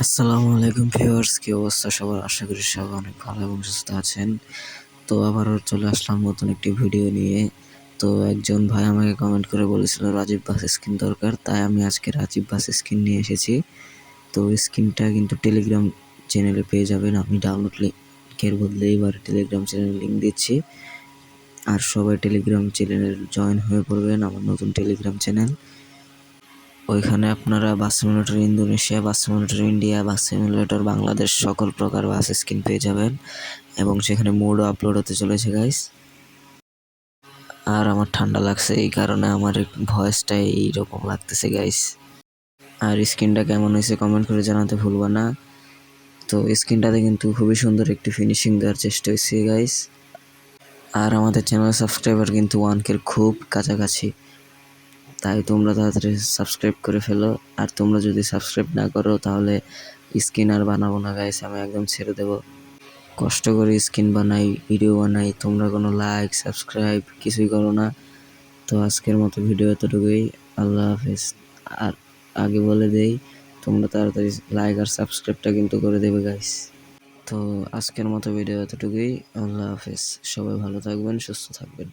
আসসালামু আলাইকুম ভিউয়ার্স, কি অবস্থা সবার? আশা করি সবাই অনেক ভালো এবং সুস্থ আছেন। তো আবারও চলে আসলাম নতুন একটি ভিডিও নিয়ে। তো একজন ভাই আমাকে কমেন্ট করে বলেছিল রাজীব বাস স্কিন দরকার, তাই আমি আজকে রাজীব বাস স্কিন নিয়ে এসেছি। তো স্কিনটা কিন্তু টেলিগ্রাম চ্যানেলে পেয়ে যাবেন। আমি ডাউনলোড লিঙ্কের বদলে এবার টেলিগ্রাম চ্যানেল লিঙ্ক দিচ্ছি, আর সবাই টেলিগ্রাম চ্যানেলে জয়েন হয়ে পড়বেন। আমার নতুন টেলিগ্রাম চ্যানেল, ওইখানে আপনারা বাস সিমুলেটর ইন্দোনেশিয়া, বাস সিমুলেটর ইন্ডিয়া, বাস সিমুলেটর বাংলাদেশ সকল প্রকার বাস স্কিন পেয়ে যাবেন এবং সেখানে মোডও আপলোড হতে চলেছে গাইস। আর আমার ঠান্ডা লাগছে, এই কারণে আমার ভয়েসটা এইরকম লাগতেছে গাইস। আর স্কিনটা কেমন হয়েছে কমেন্ট করে জানাতে ভুলবা না। তো স্কিনটাতে কিন্তু খুবই সুন্দর একটি ফিনিশিং দেওয়ার চেষ্টা হয়েছে গাইস। আর আমাদের চ্যানেল সাবস্ক্রাইবার কিন্তু 1K খুব কাছাকাছি, তাই তোমরা তাড়াতাড়ি সাবস্ক্রাইব করে ফেলো। আর তোমরা যদি সাবস্ক্রাইব না করো তাহলে স্কিন আর বানাবো না গাইস, আমি একদম ছেড়ে দেবো। কষ্ট করে স্কিন বানাই, ভিডিও বানাই, তোমরা কোনো লাইক সাবস্ক্রাইব কিছুই করো না। তো আজকের মতো ভিডিও এতটুকুই, আল্লাহ হাফেজ। আর আগে বলে দেই, তোমরা তাড়াতাড়ি লাইক আর সাবস্ক্রাইবটা কিন্তু করে দেবে গাইস। তো আজকের মতো ভিডিও এতটুকুই, আল্লাহ হাফেজ। সবাই ভালো থাকবেন, সুস্থ থাকবেন।